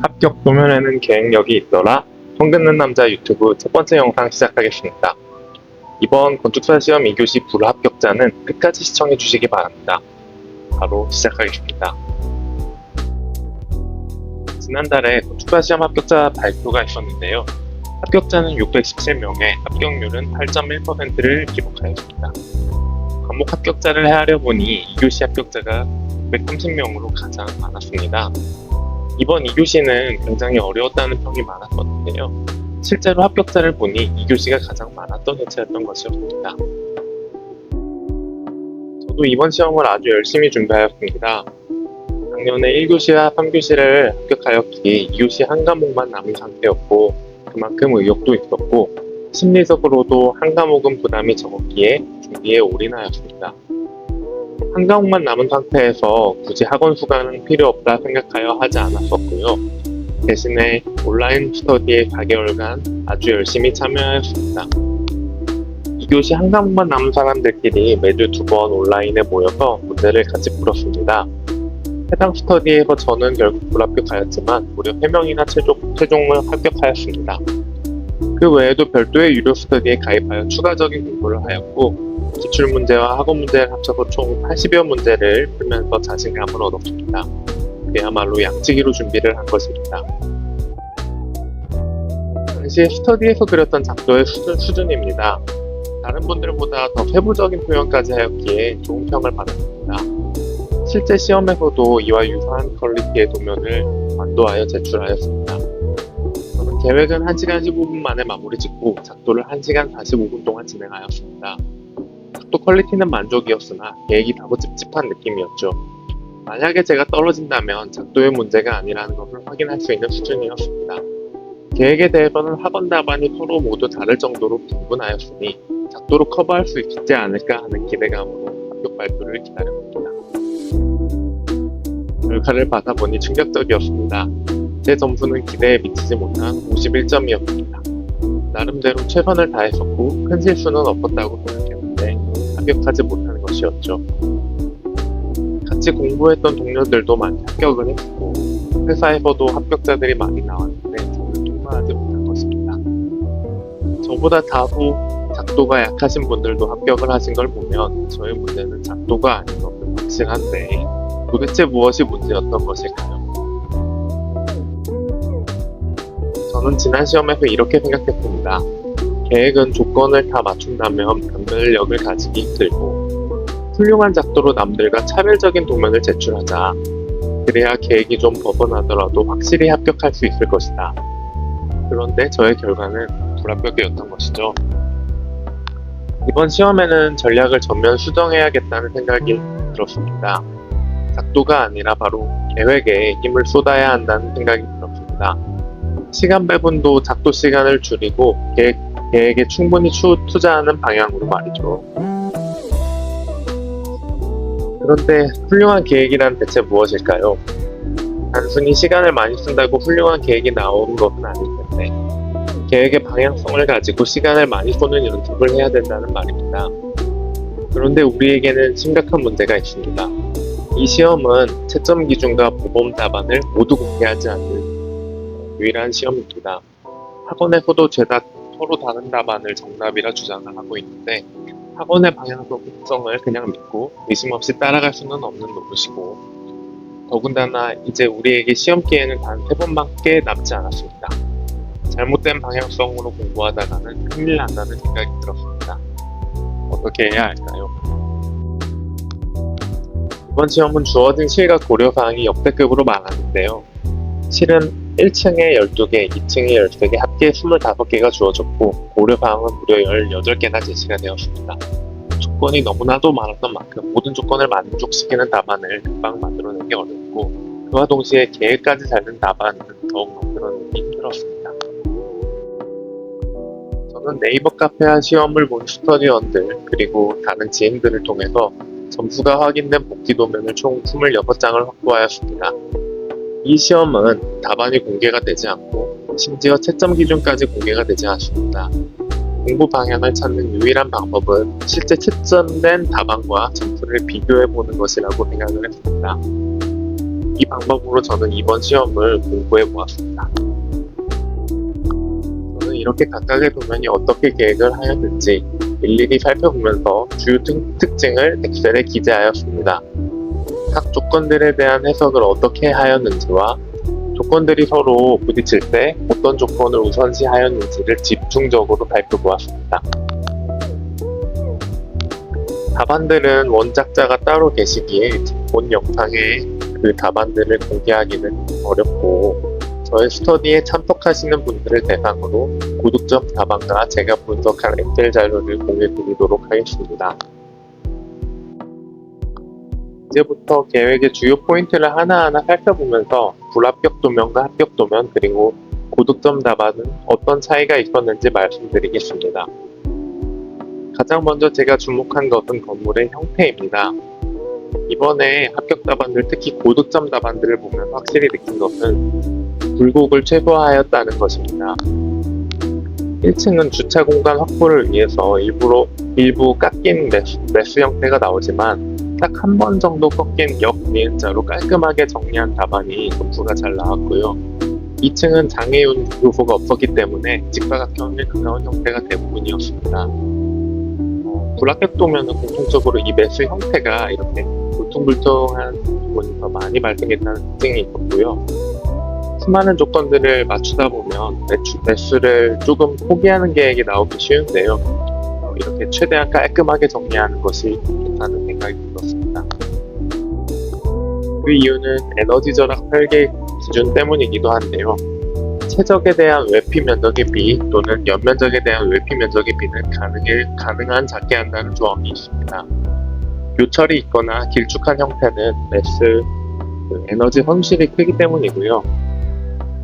합격 도면에는 계획력이 있더라. 손 긋는 남자 유튜브 첫 번째 영상 시작하겠습니다. 이번 건축사 시험 2교시 불합격자는 끝까지 시청해 주시기 바랍니다. 바로 시작하겠습니다. 지난달에 건축사 시험 합격자 발표가 있었는데요. 합격자는 617명에 합격률은 8.1%를 기록하였습니다. 과목 합격자를 헤아려 보니 2교시 합격자가 930명으로 가장 많았습니다. 이번 2교시는 굉장히 어려웠다는 평이 많았었는데요. 실제로 합격자를 보니 2교시가 가장 많았던 해체였던 것이었습니다. 저도 이번 시험을 아주 열심히 준비하였습니다. 작년에 1교시와 3교시를 합격하였기에 2교시 한 과목만 남은 상태였고 그만큼 의욕도 있었고 심리적으로도 한 과목은 부담이 적었기에 준비에 올인하였습니다. 한 과목만 남은 상태에서 굳이 학원 수강은 필요 없다 생각하여 하지 않았었고요. 대신에 온라인 스터디에 4개월간 아주 열심히 참여하였습니다. 2교시 한 과목만 남은 사람들끼리 매주 2번 온라인에 모여서 문제를 같이 풀었습니다. 해당 스터디에서 저는 결국 불합격하였지만 무려 3명이나 최종을 합격하였습니다. 그 외에도 별도의 유료 스터디에 가입하여 추가적인 공부를 하였고 기출문제와 학원문제를 합쳐서 총 80여 문제를 풀면서 자신감을 얻었습니다. 그야말로 양치기로 준비를 한 것입니다. 당시에 스터디에서 그렸던 작도의 수준입니다. 다른 분들보다 더 세부적인 표현까지 하였기에 좋은 평을 받았습니다. 실제 시험에서도 이와 유사한 퀄리티의 도면을 완도하여 제출하였습니다. 저는 계획은 1시간 15분 만에 마무리 짓고 작도를 1시간 45분 동안 진행하였습니다. 작도 퀄리티는 만족이었으나 계획이 다소 찝찝한 느낌이었죠. 만약에 제가 떨어진다면 작도의 문제가 아니라는 것을 확인할 수 있는 수준이었습니다. 계획에 대해서는 학원 답안이 서로 모두 다를 정도로 빈분하였으니 작도로 커버할 수 있지 않을까 하는 기대감으로 합격 발표를 기다렸습니다. 결과를 받아보니 충격적이었습니다. 제 점수는 기대에 미치지 못한 51점이었습니다. 나름대로 최선을 다했었고 큰 실수는 없었다고 생각했는데 합격하지 못한 것이었죠. 같이 공부했던 동료들도 많이 합격을 했고 회사에서도 합격자들이 많이 나왔는데 저는 통과하지 못한 것입니다. 저보다 다소 작도가 약하신 분들도 합격을 하신 걸 보면 저의 문제는 작도가 아닌 것은 확실한데 도대체 무엇이 문제였던 것일까요? 저는 지난 시험에서 이렇게 생각했습니다. 계획은 조건을 다 맞춘다면 변별력을 가지기 힘들고 훌륭한 작도로 남들과 차별적인 도면을 제출하자. 그래야 계획이 좀 벗어나더라도 확실히 합격할 수 있을 것이다. 그런데 저의 결과는 불합격이었던 것이죠. 이번 시험에는 전략을 전면 수정해야겠다는 생각이 들었습니다. 작도가 아니라 바로 계획에 힘을 쏟아야 한다는 생각이 들었습니다. 시간 배분도 작도 시간을 줄이고 계획에 충분히 투자하는 방향으로 말이죠. 그런데 훌륭한 계획이란 대체 무엇일까요? 단순히 시간을 많이 쓴다고 훌륭한 계획이 나오는 것은 아닐 텐데 계획의 방향성을 가지고 시간을 많이 쏘는 연습을 해야 된다는 말입니다. 그런데 우리에게는 심각한 문제가 있습니다. 이 시험은 채점 기준과 모범 답안을 모두 공개하지 않는 유일한 시험입니다. 학원에서도 죄다 서로 다른 답안을 정답이라 주장을 하고 있는데 학원의 방향성 특성을 그냥 믿고 의심 없이 따라갈 수는 없는 노릇이고 더군다나 이제 우리에게 시험 기회는 단 3번밖에 남지 않았습니다. 잘못된 방향성으로 공부하다가는 큰일 난다는 생각이 들었습니다. 어떻게 해야 할까요? 이번 시험은 주어진 실과 고려사항이 역대급으로 많았는데요. 실은 1층에 12개, 2층에 13개, 합계 25개가 주어졌고 고려사항은 무려 18개나 제시가 되었습니다. 조건이 너무나도 많았던 만큼 모든 조건을 만족시키는 답안을 금방 만들어내기 어렵고 그와 동시에 계획까지 잘 된 답안은 더욱 만들어내기 힘들었습니다. 저는 네이버 카페와 시험을 본 스터디원들 그리고 다른 지인들을 통해서 점수가 확인된 복귀 도면을 총 26장을 확보하였습니다. 이 시험은 답안이 공개가 되지 않고 심지어 채점 기준까지 공개가 되지 않습니다. 공부 방향을 찾는 유일한 방법은 실제 채점된 답안과 점수를 비교해 보는 것이라고 생각을 했습니다. 이 방법으로 저는 이번 시험을 공부해 보았습니다. 저는 이렇게 각각의 도면이 어떻게 계획을 하였는지 일일이 살펴보면서 주요 특징을 엑셀에 기재하였습니다. 각 조건들에 대한 해석을 어떻게 하였는지와 조건들이 서로 부딪힐 때 어떤 조건을 우선시하였는지를 집중적으로 살펴보았습니다. 답안들은 원작자가 따로 계시기에 본 영상에 그 답안들을 공개하기는 어렵고 저의 스터디에 참석하시는 분들을 대상으로 고득점 답안과 제가 분석한 엑셀 자료를 공유드리도록 하겠습니다. 이제부터 계획의 주요 포인트를 하나하나 살펴보면서 불합격 도면과 합격 도면 그리고 고득점 답안은 어떤 차이가 있었는지 말씀드리겠습니다. 가장 먼저 제가 주목한 것은 건물의 형태입니다. 이번에 합격 답안들, 특히 고득점 답안들을 보면 확실히 느낀 것은 굴곡을 최소화하였다는 것입니다. 1층은 주차 공간 확보를 위해서 일부 깎인 메스 형태가 나오지만 딱 한 번 정도 꺾인 역 니은자로 깔끔하게 정리한 답안이 점수가 잘 나왔고요. 2층은 장애운 요소가 없었기 때문에 직사각형의 가까운 형태가 대부분이었습니다. 불합격 도면은 공통적으로 이 메스 형태가 이렇게 울퉁불퉁한 부분이 더 많이 발생했다는 특징이 있었고요. 수많은 조건들을 맞추다 보면 매수를 조금 포기하는 계획이 나오기 쉬운데요. 이렇게 최대한 깔끔하게 정리하는 것이 좋다는 생각이 들었습니다. 그 이유는 에너지 절약 설계 기준 때문이기도 한데요. 최적에 대한 외피 면적의 비 또는 연면적에 대한 외피 면적의 비는 가능한 작게 한다는 조언이 있습니다. 요철이 있거나 길쭉한 형태는 에너지 손실이 크기 때문이고요.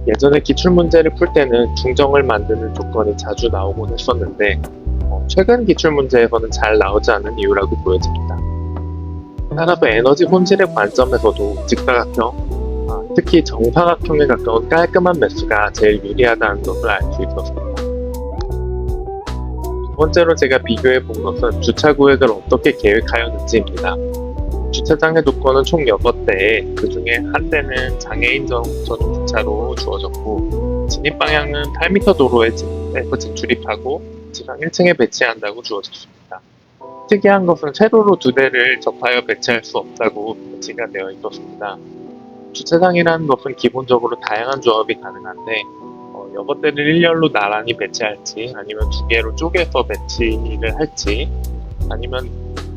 예전에 기출문제를 풀 때는 중정을 만드는 조건이 자주 나오곤 했었는데 최근 기출문제에서는 잘 나오지 않는 이유라고 보여집니다. 따라서 에너지 손실의 관점에서도 직사각형, 특히 정사각형에 가까운 깔끔한 매수가 제일 유리하다는 것을 알 수 있었습니다. 두 번째로 제가 비교해 본 것은 주차 구획을 어떻게 계획하였는지입니다. 주차장의 조건은 총 6대에 그 중에 한 대는 장애인 전용 주차로 주어졌고 진입 방향은 8m 도로에서 진출입하고 지상 1층에 배치한다고 주어졌습니다. 특이한 것은 세로로 2대를 접하여 배치할 수 없다고 배치가 되어 있었습니다. 주차장이라는 것은 기본적으로 다양한 조합이 가능한데 여러 대를 일렬로 나란히 배치할지 아니면 2개로 쪼개서 배치를 할지 아니면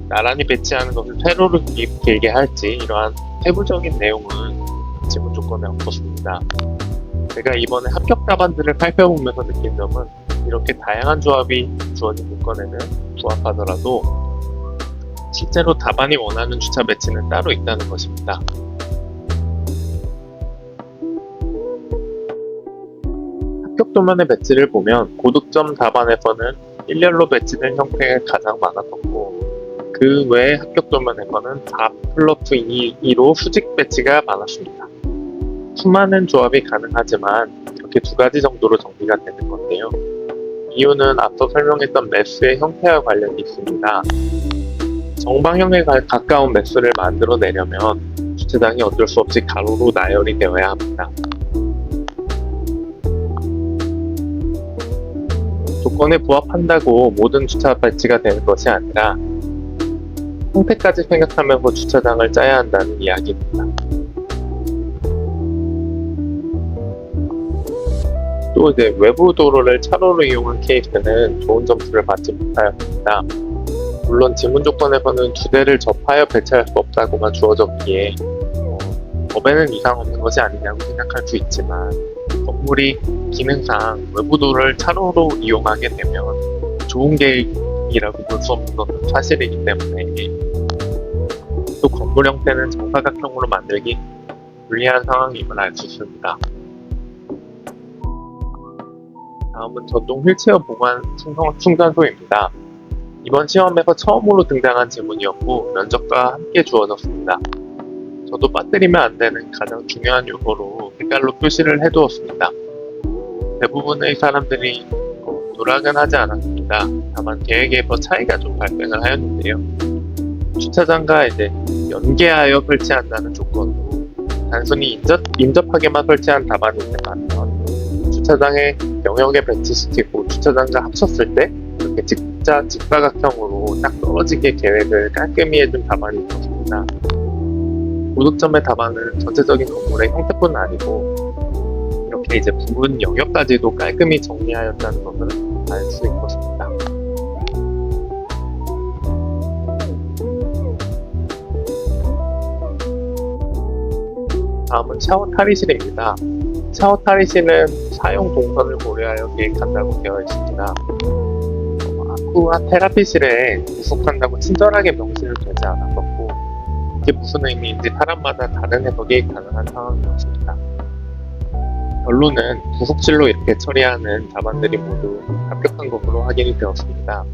나란히 배치하는 것을 세로로 길게 할지 이러한 세부적인 내용은 지문 조건에 없었습니다. 제가 이번에 합격 답안들을 살펴보면서 느낀 점은 이렇게 다양한 조합이 주어진 조건에는 부합하더라도 실제로 답안이 원하는 주차 배치는 따로 있다는 것입니다. 합격 도면의 배치를 보면 고득점 답안에서는 일렬로 배치된 형태가 가장 많았었고 그 외에 합격 도면에서는 4+2로 수직 배치가 많았습니다. 수많은 조합이 가능하지만 이렇게 2가지 정도로 정리가 되는 건데요. 이유는 앞서 설명했던 매스의 형태와 관련이 있습니다. 정방형에 가까운 매스를 만들어내려면 주차장이 어쩔 수 없이 가로로 나열이 되어야 합니다. 조건에 부합한다고 모든 주차 배치가 되는 것이 아니라 형태까지 생각하면서 주차장을 짜야 한다는 이야기입니다. 또 이제 외부 도로를 차로로 이용한 케이스는 좋은 점수를 받지 못하였습니다. 물론 지문 조건에서는 2대를 접하여 배치할 수 없다고만 주어졌기에 법에는 이상 없는 것이 아니냐고 생각할 수 있지만 건물이 기능상 외부 도로를 차로로 이용하게 되면 좋은 계획이라고 볼 수 없는 것은 사실이기 때문에 또 건물 형태는 정사각형으로 만들기 불리한 상황임을 알 수 있습니다. 다음은 전동 휠체어 보관 충전소입니다. 이번 시험에서 처음으로 등장한 지문이었고 면접과 함께 주어졌습니다. 저도 빠뜨리면 안 되는 가장 중요한 요소로 색깔로 표시를 해두었습니다. 대부분의 사람들이 노력은 하지 않았습니다. 다만 계획에서 차이가 좀 발생을 하였는데요. 주차장과 이제 연계하여 설치한다는 조건으로 단순히 인접하게만 설치한 답안이 있는 반면 주차장에 영역에 배치시키고 주차장과 합쳤을 때 이렇게 직사각형으로 딱 떨어지게 계획을 깔끔히 해준 답안이 있었습니다. 고득점의 답안은 전체적인 건물의 형태뿐 아니고 이렇게 이제 부분 영역까지도 깔끔히 정리하였다는 것을 알 수 있었습니다. 다음은 샤워 탈의실입니다. 샤워 탈의실은 사용 동선을 고려하여 계획한다고 되어 있습니다. 아쿠아 테라피실에 부속한다고 친절하게 명시는 되지 않았었고 이게 무슨 의미인지 사람마다 다른 해석이 가능한 상황이었습니다. 결론은 부속실로 이렇게 처리하는 답안들이 모두 합격한 것으로 확인이 되었습니다.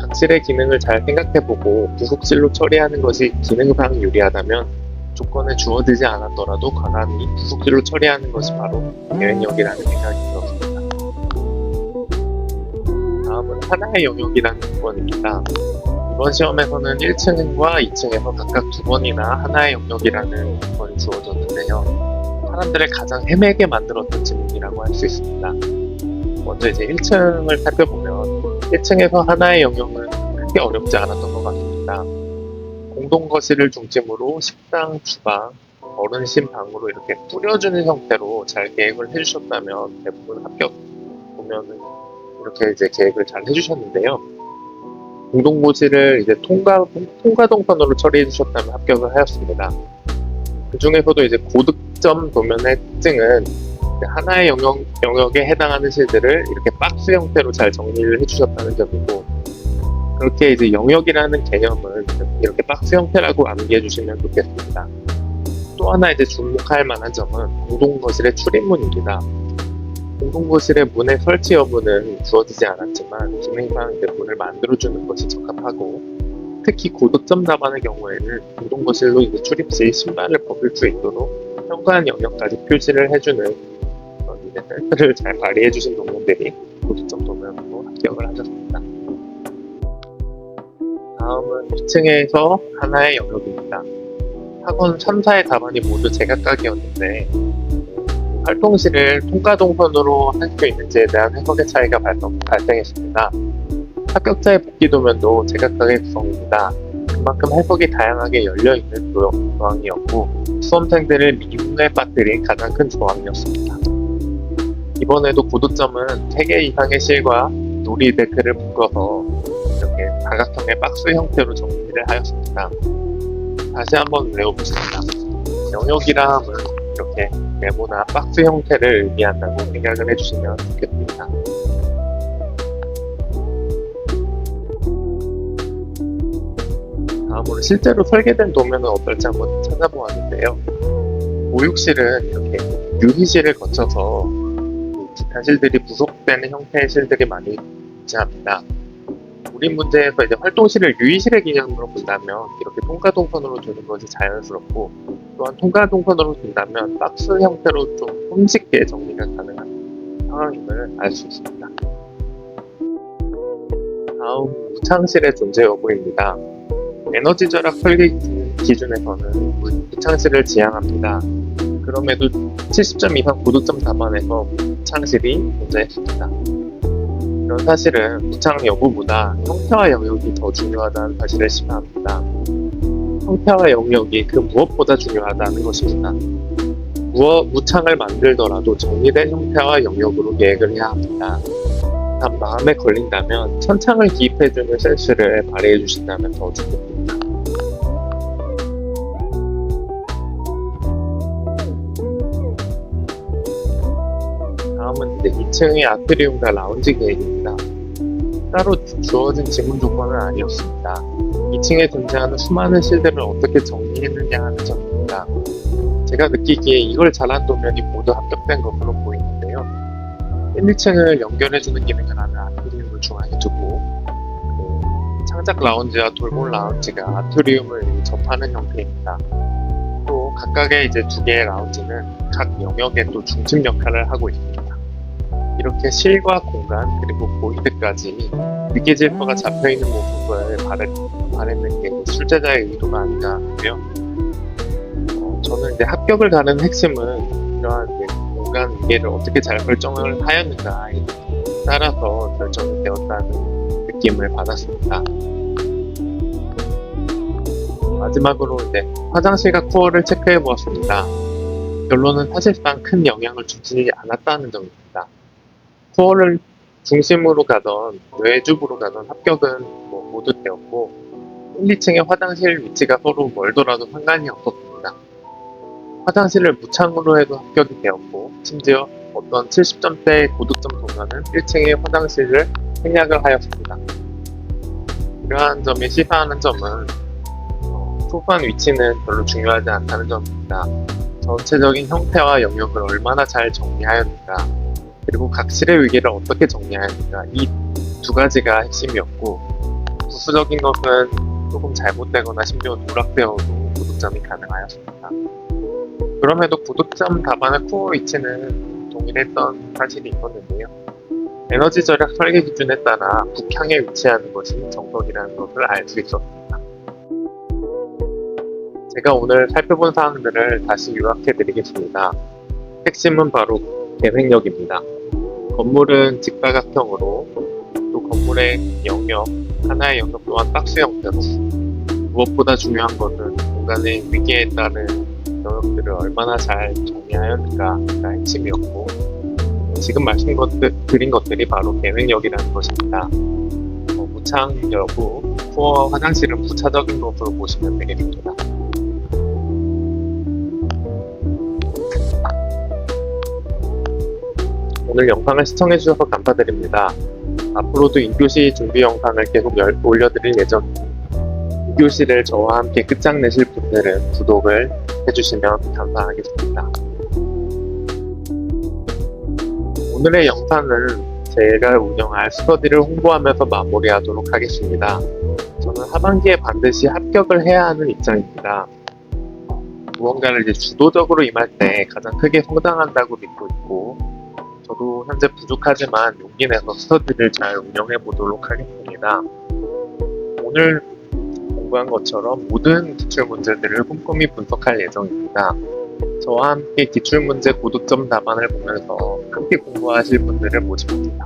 각 실의 기능을 잘 생각해보고 부속실로 처리하는 것이 기능상 유리하다면 조건에 주어지지 않았더라도 관한이 부속실로 처리하는 것이 바로 계획력이라는 생각이 들었습니다. 다음은 하나의 영역이라는 조건입니다. 이번 시험에서는 1층과 2층에서 각각 2번이나 하나의 영역이라는 조건이 주어졌는데요. 사람들을 가장 헤매게 만들었던 질문이라고 할 수 있습니다. 먼저 이제 1층을 살펴보면 1층에서 하나의 영역은 크게 어렵지 않았던 것 같습니다. 공동거실을 중심으로 식당, 주방, 어른심 방으로 이렇게 뿌려주는 형태로 잘 계획을 해주셨다면 대부분 합격 보면은 이렇게 이제 계획을 잘 해주셨는데요. 공동거실을 이제 통과동선으로 처리해 주셨다면 합격을 하였습니다. 그 중에서도 이제 고득점 도면의 특징은 하나의 영역에 해당하는 실들을 이렇게 박스 형태로 잘 정리를 해주셨다는 점이고, 그렇게 이제 영역이라는 개념은 이렇게 박스 형태라고 암기해 주시면 좋겠습니다. 또 하나 이제 주목할 만한 점은 공동거실의 출입문입니다. 공동거실의 문의 설치 여부는 주어지지 않았지만 기능상 이제 문을 만들어주는 것이 적합하고, 특히 고득점 답안의 경우에는 공동거실로 이제 출입 시 신발을 벗을 수 있도록 현관 영역까지 표시를 해주는 이제 센스를 잘 발휘해주신 동문들이 고득점 도면으로 합격을 하셨습니다. 다음은 2층에서 하나의 영역입니다. 학원 3사의 답안이 모두 제각각이었는데 활동실을 통과동선으로 할 수 있는지에 대한 해석의 차이가 발생했습니다. 합격자의 복귀도면도 제각각의 구성입니다. 그만큼 해석이 다양하게 열려있는 조항이었고 수험생들을 미궁에 빠뜨린 가장 큰 조항이었습니다. 이번에도 고득점은 3개 이상의 실과 놀이 데크를 묶어서 이렇게 사각형의 박스 형태로 정리를 하였습니다. 다시 한번 외워보겠습니다. 영역이라 함은 이렇게 네모나 박스 형태를 의미한다고 생각을 해주시면 좋겠습니다. 다음으로 실제로 설계된 도면은 어떨지 한번 찾아보았는데요. 보육실은 이렇게 유희실을 거쳐서 기타 실들이 부속되는 형태의 실들이 많이 존재합니다. 우리 문제에서 이제 활동실을 유희실의 개념으로 본다면 이렇게 통과동선으로 두는 것이 자연스럽고, 또한 통과동선으로 둔다면 박스 형태로 좀 손쉽게 정리가 가능한 상황임을 알 수 있습니다. 다음 무창실의 존재 여부입니다. 에너지 절약 설계 기준에서는 무창실을 지향합니다. 그럼에도 70점 이상 고득점 답안에서 무창실이 존재했습니다. 이런 사실은 무창 여부보다 형태와 영역이 더 중요하다는 사실을 시사합니다. 형태와 영역이 그 무엇보다 중요하다는 것입니다. 무창을 만들더라도 정리된 형태와 영역으로 계획을 해야 합니다. 단 마음에 걸린다면 천창을 기입해주는 센스를 발휘해 주신다면 더 좋겠습니다. 다음은 이제 2층의 아트리움과 라운지 계획입니다. 따로 주어진 지문 조건은 아니었습니다. 2층에 존재하는 수많은 실들을 어떻게 정리했느냐 하는 점입니다. 제가 느끼기에 이걸 잘한 도면이 모두 합격된 것으로 보이는데요. 1, 2층을 연결해주는 기능을 하는 아트리움을 중앙에 두고 창작 라운지와 돌몰 라운지가 아트리움을 접하는 형태입니다. 또 각각의 이제 2개의 라운지는 각 영역에 또 중심 역할을 하고 있습니다. 이렇게 실과 공간 그리고 보이드까지 느껴 질서가 잡혀있는 모습을 바랬는 게 출제자의 의도가 아닌가 하고요. 저는 이제 합격을 가는 핵심은 이러한 이제 공간 위계를 어떻게 잘 설정을 하였는가에 따라서 결정이 되었다는 느낌을 받았습니다. 마지막으로 이제 화장실과 코어를 체크해 보았습니다. 결론은 사실상 큰 영향을 주지 않았다는 점입니다. 코어를 중심으로 가던 외주부로 가던 합격은 모두 되었고 1, 2층의 화장실 위치가 서로 멀더라도 상관이 없었습니다. 화장실을 무창으로 해도 합격이 되었고 심지어 어떤 70점대 고득점 동료는 1층의 화장실을 생략을 하였습니다. 이러한 점이 시사하는 점은 소소한 위치는 별로 중요하지 않다는 점입니다. 전체적인 형태와 영역을 얼마나 잘 정리하였는가, 그리고 각 실의 위계를 어떻게 정리하였는가, 이 두 가지가 핵심이었고, 부수적인 것은 조금 잘못되거나 심지어 누락되어도 고득점이 가능하였습니다. 그럼에도 고득점 답안의 코어 위치는 동일했던 사실이 있었는데요. 에너지 절약 설계 기준에 따라 북향에 위치하는 것이 정석이라는 것을 알 수 있었습니다. 제가 오늘 살펴본 사항들을 다시 요약해 드리겠습니다. 핵심은 바로 계획력입니다. 건물은 직사각형으로 또 건물의 영역, 하나의 영역 또한 박스 형태로 무엇보다 중요한 것은 공간의 위계에 따른 영역들을 얼마나 잘 정리하였는가가 핵심이었고 지금 말씀드린 것들이 바로 계획력이라는 것입니다. 무창 여부, 코어 화장실은 부차적인 것으로 보시면 되겠습니다. 오늘 영상을 시청해주셔서 감사드립니다. 앞으로도 2교시 준비 영상을 계속 올려드릴 예정이니 2교시를 저와 함께 끝장내실 분들은 구독을 해주시면 감사하겠습니다. 오늘의 영상은 제가 운영할 스터디를 홍보하면서 마무리하도록 하겠습니다. 저는 하반기에 반드시 합격을 해야 하는 입장입니다. 무언가를 이제 주도적으로 임할 때 가장 크게 성장한다고 믿고 있고 저도 현재 부족하지만 용기 내서 스터디를 잘 운영해 보도록 하겠습니다. 오늘 공부한 것처럼 모든 기출문제들을 꼼꼼히 분석할 예정입니다. 저와 함께 기출문제 고득점 답안을 보면서 함께 공부하실 분들을 모집합니다.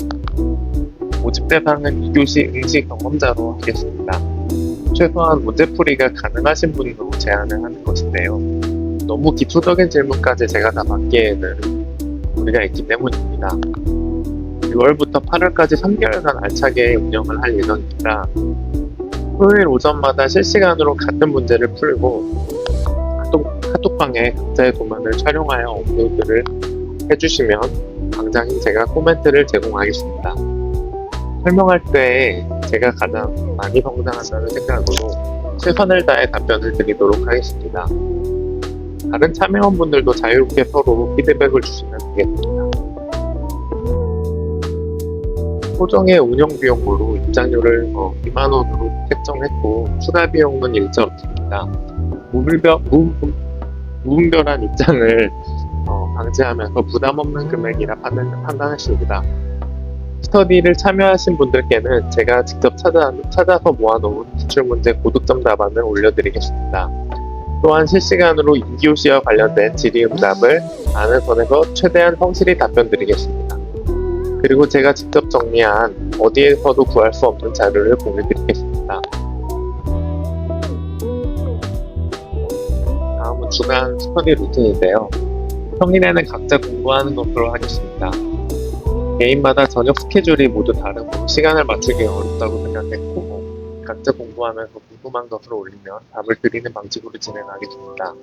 모집 대상은 2교시 응시 경험자로 하겠습니다. 최소한 문제풀이가 가능하신 분으로 제안을 하는 것인데요. 너무 기초적인 질문까지 제가 다 받기에는 우리가 있기 때문입니다. 6월부터 8월까지 3개월간 알차게 운영을 할 예정입니다. 토요일 오전마다 실시간으로 같은 문제를 풀고 카톡방에 각자의 도면을 촬영하여 업로드를 해주시면 당장인 제가 코멘트를 제공하겠습니다. 설명할 때 제가 가장 많이 성장한다는 생각으로 최선을 다해 답변을 드리도록 하겠습니다. 다른 참여원분들도 자유롭게 서로 피드백을 주시면 되겠습니다. 소정의 운영 비용으로 입장료를 2만원으로 책정했고 추가 비용은 일절 없습니다. 무분별한 입장을 방지하면서 부담 없는 금액이라 판단했습니다. 스터디를 참여하신 분들께는 제가 직접 찾아서 모아놓은 기출문제 고득점 답안을 올려드리겠습니다. 또한 실시간으로 2교시와 관련된 질의응답을 아는 선에서 최대한 성실히 답변 드리겠습니다. 그리고 제가 직접 정리한 어디에서도 구할 수 없는 자료를 공유드리겠습니다. 다음은 주간 스터디 루틴인데요. 평일에는 각자 공부하는 것으로 하겠습니다. 개인마다 저녁 스케줄이 모두 다르고 시간을 맞추기 어렵다고 생각했고 각자 공부하면서 궁금한 것을 올리면 답을 드리는 방식으로 진행하겠습니다.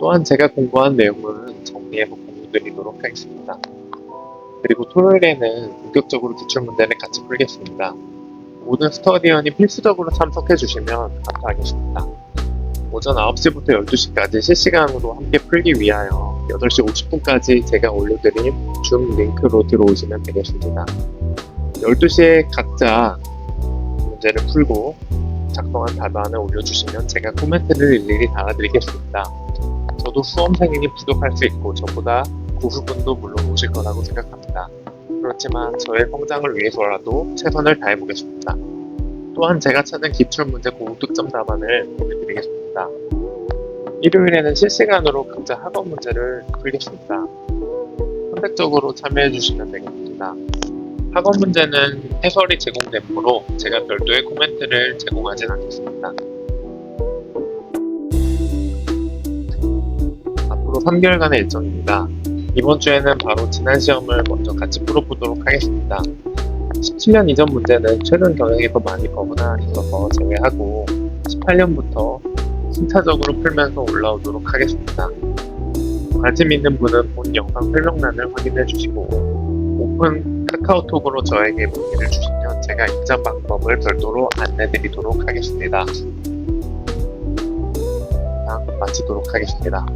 또한 제가 공부한 내용은 정리해서 공유드리도록 하겠습니다. 그리고 토요일에는 본격적으로 기출문제를 같이 풀겠습니다. 모든 스터디원이 필수적으로 참석해 주시면 감사하겠습니다. 오전 9시부터 12시까지 실시간으로 함께 풀기 위하여 8시 50분까지 제가 올려드린 줌 링크로 들어오시면 되겠습니다. 12시에 각자 문제를 풀고 작성한 답안을 올려주시면 제가 코멘트를 일일이 달아드리겠습니다. 저도 수험생이니 부족할 수 있고 저보다 고수분도 물론 오실 거라고 생각합니다. 그렇지만 저의 성장을 위해서라도 최선을 다해보겠습니다. 또한 제가 찾은 기출문제 고득점 답안을 보내드리겠습니다. 일요일에는 실시간으로 각자 학원 문제를 풀겠습니다. 선택적으로 참여해 주시면 되겠습니다. 학원 문제는 해설이 제공되므로 제가 별도의 코멘트를 제공하진 않겠습니다. 앞으로 3개월간의 일정입니다. 이번 주에는 바로 지난 시험을 먼저 같이 풀어보도록 하겠습니다. 17년 이전 문제는 최근 경영에서 많이 버그가 있어서 제외하고 18년부터 순차적으로 풀면서 올라오도록 하겠습니다. 관심 있는 분은 본 영상 설명란을 확인해 주시고 오픈 카카오톡으로 저에게 문의를 주시면 제가 입장 방법을 별도로 안내 드리도록 하겠습니다. 이상 마치도록 하겠습니다.